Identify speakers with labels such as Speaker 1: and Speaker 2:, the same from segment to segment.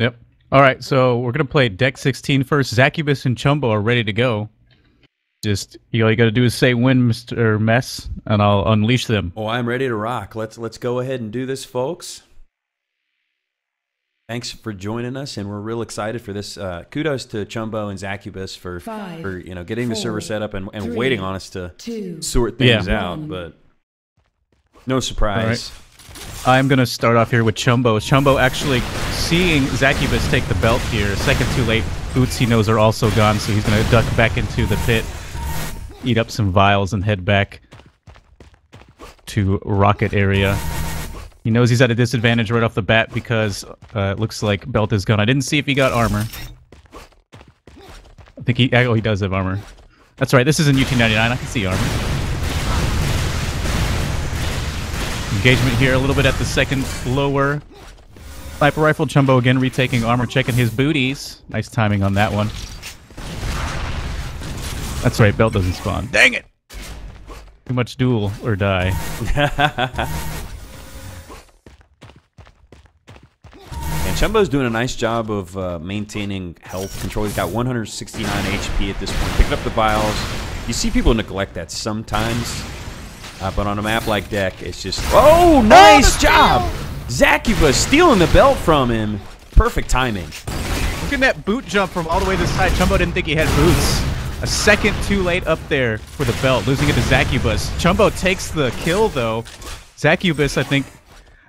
Speaker 1: Yep. All right, so we're gonna play Deck16 first. Zaccubus and Chumbo are ready to go. Just all you gotta do is say "win, Mr. Mess," and I'll unleash them.
Speaker 2: Oh, I'm ready to rock. Let's go ahead and do this, folks. Thanks for joining us, and we're real excited for this. Kudos to Chumbo and Zaccubus for getting the server set up and waiting on us to sort things out. But no surprise.
Speaker 1: I'm going to start off here with Chumbo. Chumbo actually seeing Zaccubus take the belt here. A second too late. Boots he knows are also gone, so he's going to duck back into the pit, eat up some vials, and head back to Rocket area. He knows he's at a disadvantage right off the bat because it looks like belt is gone. I didn't see if he got armor. I think he does have armor. That's right, this is in UT99. I can see armor. Engagement here a little bit at the second lower. Sniper rifle, Chumbo again retaking armor, checking his booties. Nice timing on that one. That's right, belt doesn't spawn. Dang it! Too much duel or die.
Speaker 2: And Chumbo's doing a nice job of maintaining health control. He's got 169 HP at this point. Picking up the vials. You see people neglect that sometimes. But on a map like Deck, it's just... Oh, nice job! Zaccubus stealing the belt from him. Perfect timing.
Speaker 1: Look at that boot jump from all the way to the side. Chumbo didn't think he had boots. A second too late up there for the belt, losing it to Zaccubus. Chumbo takes the kill, though. Zaccubus, I think,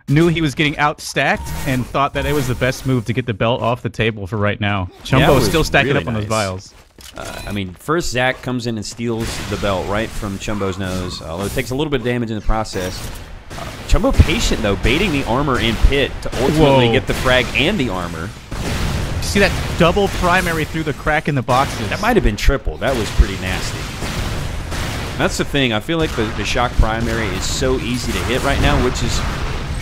Speaker 1: knew he was getting out-stacked and thought that it was the best move to get the belt off the table for right now. Chumbo is still stacking
Speaker 2: really
Speaker 1: up on those vials.
Speaker 2: I mean, first Zac comes in and steals the belt right from Chumbo's nose, although it takes a little bit of damage in the process. Chumbo patient, though, baiting the armor in pit to ultimately get the frag and the armor.
Speaker 1: You see that double primary through the crack in the boxes?
Speaker 2: That might have been triple. That was pretty nasty. That's the thing. I feel like the shock primary is so easy to hit right now, which is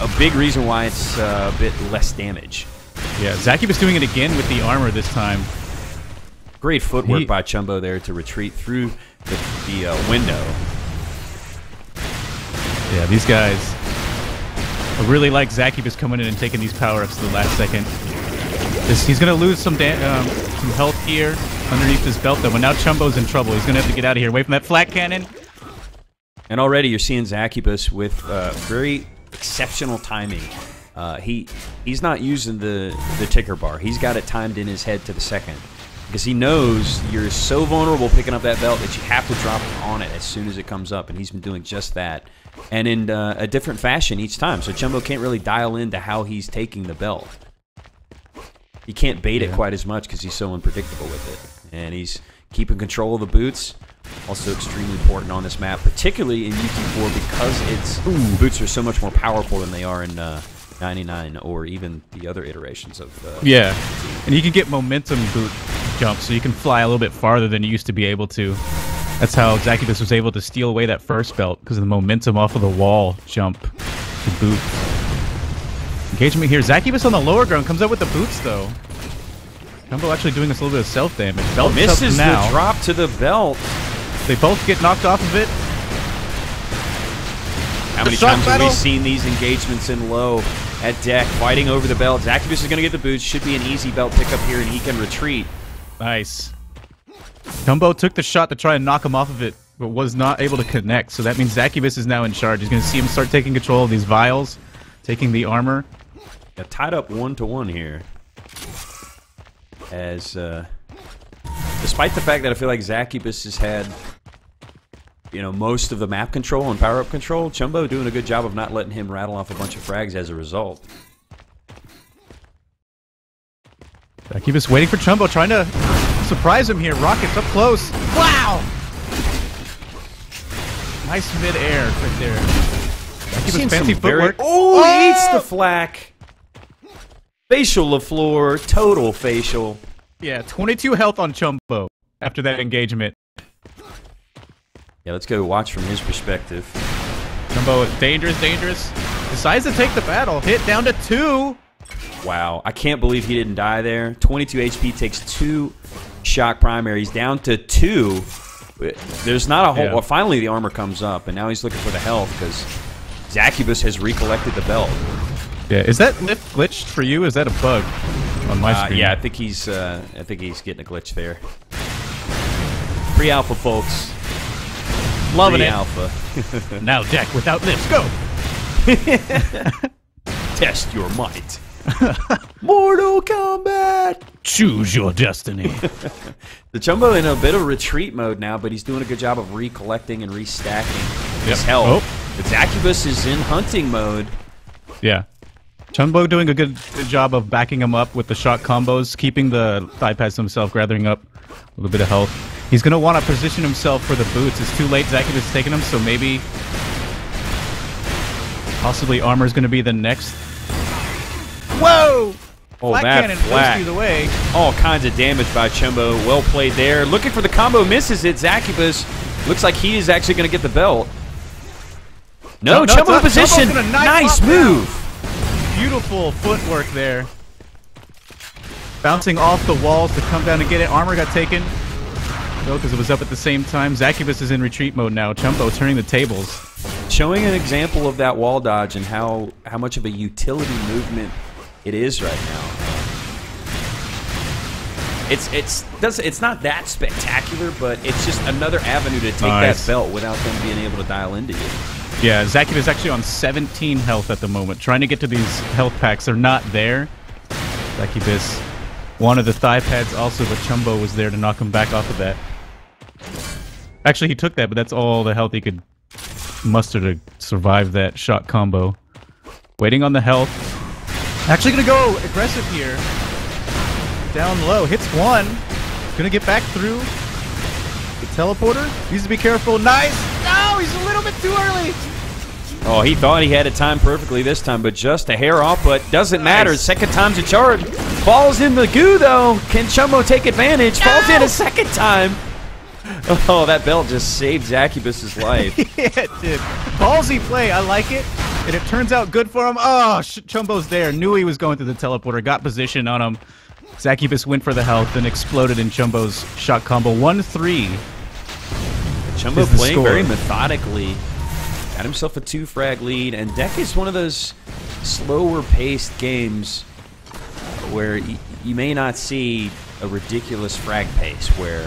Speaker 2: a big reason why it's a bit less damage.
Speaker 1: Yeah, Zaccubus doing it again with the armor this time.
Speaker 2: Great footwork by Chumbo there to retreat through the window.
Speaker 1: Yeah, these guys really like Zaccubus coming in and taking these power-ups to the last second. He's going to lose some health here underneath his belt, though, but now Chumbo's in trouble. He's going to have to get out of here, away from that flat cannon.
Speaker 2: And already you're seeing Zaccubus with very exceptional timing. He's not using the ticker bar. He's got it timed in his head to the second. Because he knows you're so vulnerable picking up that belt that you have to drop on it as soon as it comes up, and he's been doing just that. And in a different fashion each time, so Chumbo can't really dial into how he's taking the belt. He can't bait it quite as much because he's so unpredictable with it. And he's keeping control of the boots, also extremely important on this map, particularly in UT4 because boots are so much more powerful than they are in 99 or even the other iterations of
Speaker 1: yeah, and you can get momentum boot jumps, so you can fly a little bit farther than you used to be able to. That's how Zaccubus was able to steal away that first belt, because of the momentum off of the wall jump to boot. Engagement here. Zaccubus on the lower ground comes up with the boots, though. Chumbo actually doing us a little bit of self-damage. Belt
Speaker 2: misses
Speaker 1: now.
Speaker 2: The drop to the belt.
Speaker 1: They both get knocked off of it.
Speaker 2: How many times have we seen these engagements in low at Deck, fighting over the belt? Zaccubus is going to get the boots. Should be an easy belt pickup here, and he can retreat.
Speaker 1: Nice. Chumbo took the shot to try and knock him off of it, but was not able to connect. So that means Zaccubus is now in charge. He's going to see him start taking control of these vials, taking the armor.
Speaker 2: Yeah, tied up 1-to-1 here. As, despite the fact that I feel like Zaccubus has had, most of the map control and power-up control, Chumbo doing a good job of not letting him rattle off a bunch of frags as a result.
Speaker 1: Zaccubus waiting for Chumbo, trying to surprise him here. Rockets up close. Wow! Nice mid-air right there. Zaccubus fancy footwork.
Speaker 2: Oh, he eats the flak. Facial LaFleur, total facial.
Speaker 1: Yeah, 22 health on Chumbo after that engagement.
Speaker 2: Yeah, let's go watch from his perspective.
Speaker 1: Chumbo is dangerous, dangerous. Decides to take the battle. Hit down to 2.
Speaker 2: Wow, I can't believe he didn't die there. 22 HP takes 2 shock primaries down to 2. There's not a whole... Well, finally the armor comes up, and now he's looking for the health because Zaccubus has recollected the belt.
Speaker 1: Yeah, is that lift glitched for you? Is that a bug? on my screen.
Speaker 2: Yeah, I think he's getting a glitch there. Pre-alpha, folks.
Speaker 1: Loving
Speaker 2: Pre-alpha.
Speaker 1: it. Now deck without lifts. Go.
Speaker 2: Test your might. Mortal Kombat.
Speaker 1: Choose your destiny.
Speaker 2: The Chumbo in a bit of retreat mode now, but he's doing a good job of recollecting and restacking his health. The Zaccubus is in hunting mode.
Speaker 1: Yeah. Chumbo doing a good job of backing him up with the shot combos, keeping the thigh pads himself, gathering up a little bit of health. He's going to want to position himself for the boots. It's too late. Zaccubus is taking him, so maybe possibly armor's going to be the next. Whoa!
Speaker 2: Oh,
Speaker 1: Flat
Speaker 2: that
Speaker 1: cannon
Speaker 2: flat.
Speaker 1: blows you the way.
Speaker 2: All kinds of damage by Chumbo. Well played there. Looking for the combo, misses it. Zaccubus looks like he is actually going to get the belt. No, Chumbo in position. Nice move.
Speaker 1: Beautiful footwork there. Bouncing off the walls to come down and get it. Armor got taken. No, because it was up at the same time. Zaccubus is in retreat mode now. Chumbo turning the tables.
Speaker 2: Showing an example of that wall dodge and how much of a utility movement it is right now. It's not that spectacular, but it's just another avenue to take that belt without them being able to dial into you.
Speaker 1: Yeah, Zaccubus is actually on 17 health at the moment. Trying to get to these health packs. They're not there. Zaccubus wanted the thigh pads also, but Chumbo was there to knock him back off of that. Actually, he took that, but that's all the health he could muster to survive that shot combo. Waiting on the health. Actually gonna go aggressive here. Down low. Hits one. Gonna get back through. The teleporter. Needs to be careful. Nice! No! He's a little bit too early!
Speaker 2: Oh, he thought he had it timed perfectly this time, but just a hair off, but doesn't matter. Second time's a charge. Falls in the goo, though. Can Chumbo take advantage? No! Falls in a second time. Oh, that belt just saved Zaccubus' life.
Speaker 1: Yeah, it did. Ballsy play. I like it. And it turns out good for him. Oh, Chumbo's there. Knew he was going through the teleporter. Got position on him. Zaccubus went for the health and exploded in Chumbo's shot combo. 1-3.
Speaker 2: Chumbo playing very methodically. Got himself a 2-frag lead. And Deck is one of those slower-paced games where you may not see a ridiculous frag pace where,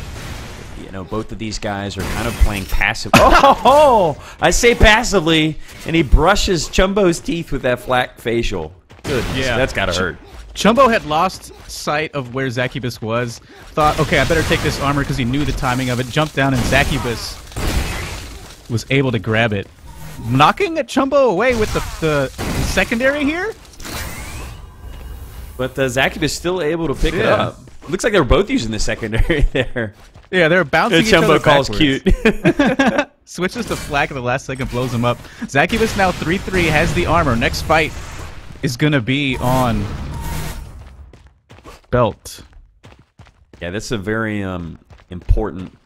Speaker 2: you know, both of these guys are kind of playing passive. Oh, I say passively, and he brushes Chumbo's teeth with that flat facial. Goodness,
Speaker 1: yeah,
Speaker 2: that's gotta hurt.
Speaker 1: Chumbo had lost sight of where Zaccubus was. Thought, okay, I better take this armor because he knew the timing of it. Jumped down, and Zaccubus was able to grab it, knocking Chumbo away with the secondary here.
Speaker 2: But Zaccubus still able to pick it up. Looks like they were both using the secondary there.
Speaker 1: Yeah, they're bouncing each other
Speaker 2: calls
Speaker 1: backwards.
Speaker 2: Cute.
Speaker 1: Switches to flak at the last second, blows him up. Zaccubus now 3-3, has the armor. Next fight is going to be on belt.
Speaker 2: Yeah, that's a very important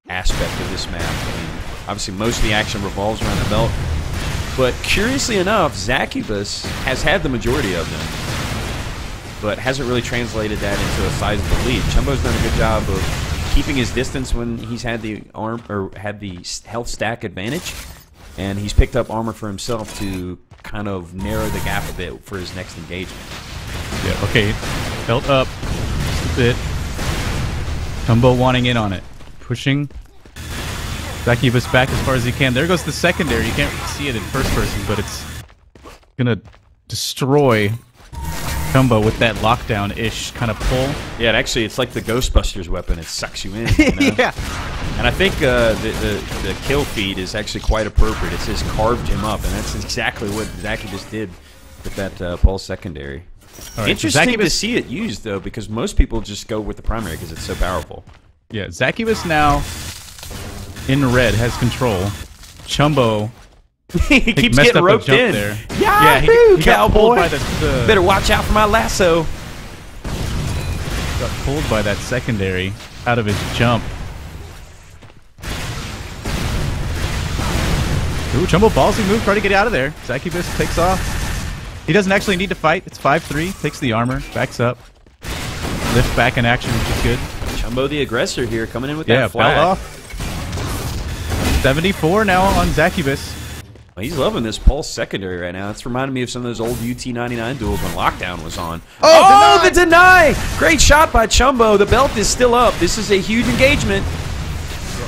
Speaker 2: aspect of this map. I mean, obviously, most of the action revolves around the belt. But curiously enough, Zaccubus has had the majority of them, but hasn't really translated that into a sizable lead. Chumbo's done a good job of keeping his distance when he's had the health stack advantage, and he's picked up armor for himself to kind of narrow the gap a bit for his next engagement.
Speaker 1: Yeah, okay. Belt up just a bit. Chumbo wanting in on it. Pushing. Zaccubus back as far as he can. There goes the secondary. You can't see it in first person, but it's gonna destroy Chumbo with that lockdown-ish kind of pull.
Speaker 2: Yeah, actually, it's like the Ghostbusters weapon. It sucks you in. You know?
Speaker 1: Yeah.
Speaker 2: And I think the kill feed is actually quite appropriate. It says carved him up, and that's exactly what Zaccubus did with that pulse secondary. Right, interesting to see it used, though, because most people just go with the primary because it's so powerful.
Speaker 1: Yeah, Zaccubus now in red has control. Chumbo
Speaker 2: he keeps getting roped in.
Speaker 1: There.
Speaker 2: Yeah, he got pulled by
Speaker 1: the
Speaker 2: better watch out for my lasso.
Speaker 1: Got pulled by that secondary out of his jump. Ooh, Chumbo ballsy move, try to get out of there. Zaccubus takes off. He doesn't actually need to fight. It's 5-3. Takes the armor, backs up. Lift back in action, which is good.
Speaker 2: Chumbo the aggressor here, coming in with that flag.
Speaker 1: Bell off. 74 now on Zaccubus.
Speaker 2: Well, he's loving this Pulse secondary right now. It's reminding me of some of those old UT99 duels when Lockdown was on. Oh, the deny! Great shot by chumb0. The belt is still up. This is a huge engagement.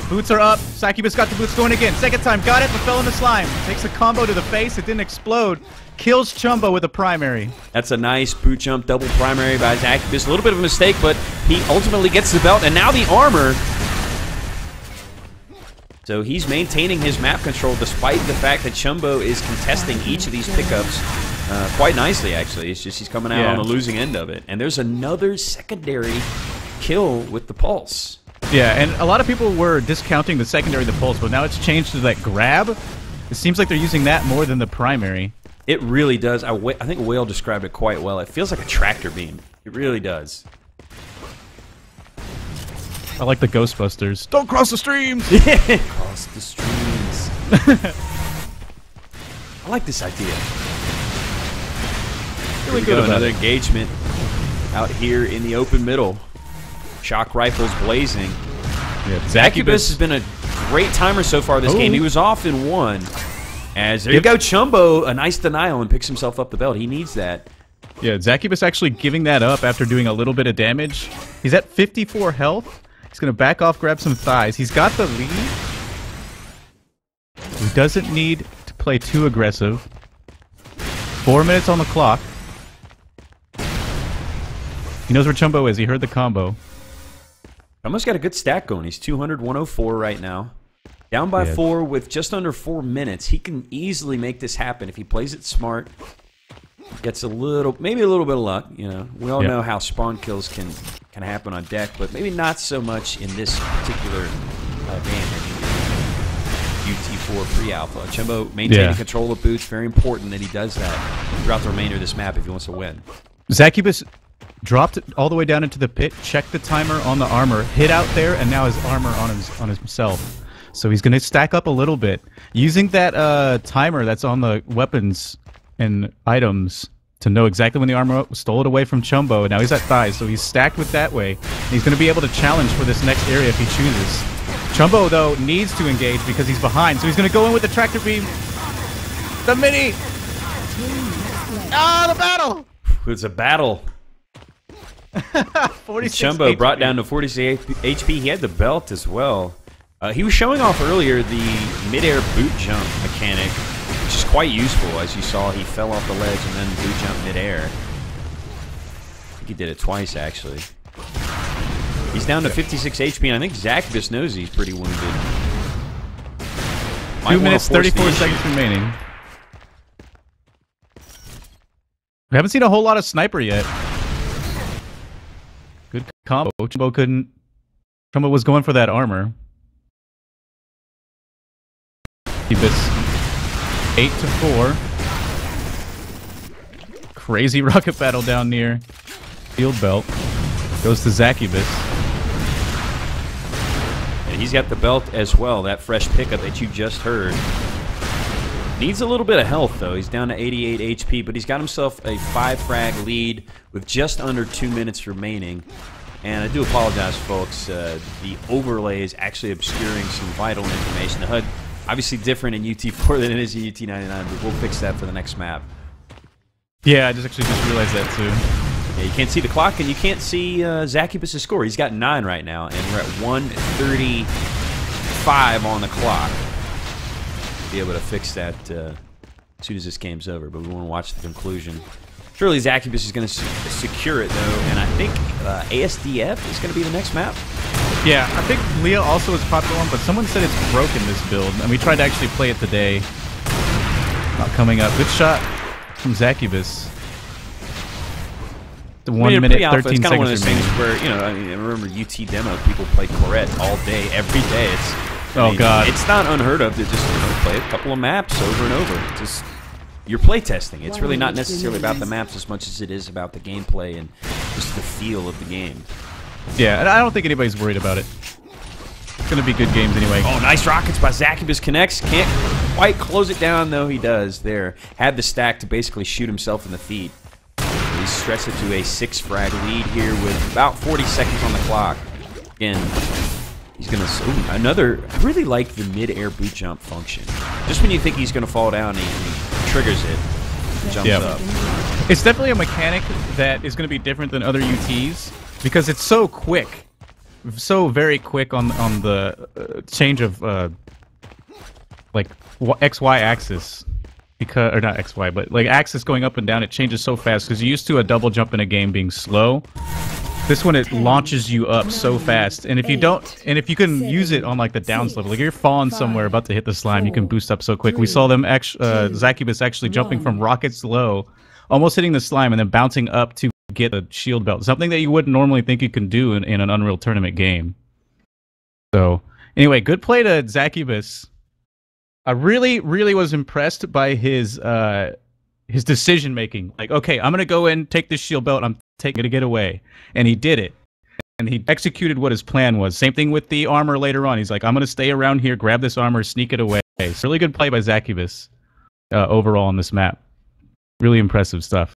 Speaker 1: Boots are up. Zaccubus got the boots going again. Second time, got it, but fell in the slime. Takes a combo to the face. It didn't explode. Kills chumb0 with a primary.
Speaker 2: That's a nice boot jump double primary by Zaccubus. A little bit of a mistake, but he ultimately gets the belt, and now the armor. So he's maintaining his map control despite the fact that chumb0 is contesting each of these pickups quite nicely, actually. It's just he's coming out on the losing end of it. And there's another secondary kill with the Pulse.
Speaker 1: Yeah, and a lot of people were discounting the secondary, the Pulse, but now it's changed to that grab. It seems like they're using that more than the primary.
Speaker 2: It really does. I think Whale described it quite well. It feels like a tractor beam. It really does.
Speaker 1: I like the Ghostbusters. Don't cross the streams!
Speaker 2: Cross the streams. I like this idea. Really good. Another engagement out here in the open middle. Shock rifles blazing.
Speaker 1: Yeah,
Speaker 2: Zaccubus has been a great timer so far this game. He was off in one. As there you go, chumb0, a nice denial and picks himself up the belt. He needs that.
Speaker 1: Yeah, Zaccubus actually giving that up after doing a little bit of damage. He's at 54 health. He's going to back off, grab some thighs. He's got the lead. He doesn't need to play too aggressive. 4 minutes on the clock. He knows where chumb0 is. He heard the combo.
Speaker 2: Almost got a good stack going. He's 200, 104 right now. Down by 4 with just under 4 minutes. He can easily make this happen if he plays it smart. Gets a little, maybe a little bit of luck. You know, we all know how spawn kills can happen on deck, but maybe not so much in this particular game. UT4 pre-alpha. chumb0 maintaining control of boots. Very important that he does that throughout the remainder of this map if he wants to win.
Speaker 1: Zaccubus dropped it all the way down into the pit, checked the timer on the armor, hit out there, and now his armor on himself. So he's going to stack up a little bit. Using that timer that's on the weapons and items to know exactly when the armor stole it away from chumb0, and now he's at thighs, so he's stacked with that way. And he's going to be able to challenge for this next area if he chooses. chumb0, though, needs to engage because he's behind, so he's going to go in with the tractor beam. The mini! Ah, the battle!
Speaker 2: It's a battle.
Speaker 1: 46
Speaker 2: chumb0 brought down to 46 HP. He had the belt as well. He was showing off earlier the mid-air boot jump mechanic, which is quite useful. As you saw, he fell off the ledge and then boot jump mid-air. I think he did it twice, actually. He's down to 56 HP, and I think Zaccubus knows he's pretty wounded.
Speaker 1: 2 minutes, 34 seconds remaining. We haven't seen a whole lot of sniper yet. Good combo. chumb0 couldn't. chumb0 was going for that armor. Zaccubus 8-4. Crazy rocket battle down near field belt. Goes to Zaccubus.
Speaker 2: And he's got the belt as well. That fresh pickup that you just heard. Needs a little bit of health, though. He's down to 88 HP, but he's got himself a 5-frag lead with just under 2 minutes remaining. And I do apologize, folks. The overlay is actually obscuring some vital information. The HUD, obviously different in UT4 than it is in UT99, but we'll fix that for the next map.
Speaker 1: Yeah, I just realized that, too.
Speaker 2: Yeah, you can't see the clock, and you can't see Zaccubus' score. He's got 9 right now, and we're at 1:35 on the clock. Be able to fix that as soon as this game's over, but we want to watch the conclusion. Surely Zaccubus is going to secure it, though, and I think ASDF is going to be the next map.
Speaker 1: Yeah, I think Leah also is a popular one, but someone said it's broken, this build, and we tried to actually play it today. Not coming up. Good shot from Zaccubus. 1 minute, 13 seconds.
Speaker 2: It's kind of one of those things where, you know, I remember UT demo, people play Corette all day, every day.
Speaker 1: God.
Speaker 2: It's not unheard of to just play a couple of maps over and over. Just you're play testing. It's really not necessarily about the maps as much as it is about the gameplay and just the feel of the game.
Speaker 1: Yeah, and I don't think anybody's worried about it. It's going to be good games anyway.
Speaker 2: Oh, nice rockets by Zaccubus. Connects. Can't quite close it down, though. He does there. Had the stack to basically shoot himself in the feet. He stretched it to a 6-frag lead here with about 40 seconds on the clock. Again, He's gonna another. I really like the mid-air boot jump function. Just when you think he's gonna fall down, he triggers it, and jumps up.
Speaker 1: It's definitely a mechanic that is going to be different than other UTs because it's so quick, so very quick on the change of like XY axis. Because, or not XY, but like axis going up and down, it changes so fast because you're used to a double jump in a game being slow. This one, it launches you up so fast, and if you don't, and if you can use it on like the downs level, like you're falling somewhere about to hit the slime, you can boost up so quick. We saw them Zaccubus actually jumping from rockets low, almost hitting the slime, and then bouncing up to get a shield belt, something that you wouldn't normally think you can do in an Unreal Tournament game. So anyway, good play to Zaccubus. I really was impressed by his decision making. Like, okay, I'm gonna go in, take this shield belt, I'm taking it to get away, and he did it, and he executed what his plan was. Same thing with the armor later on. He's like, I'm gonna stay around here, grab this armor, sneak it away. So really good play by Zaccubus overall on this map. Really impressive stuff.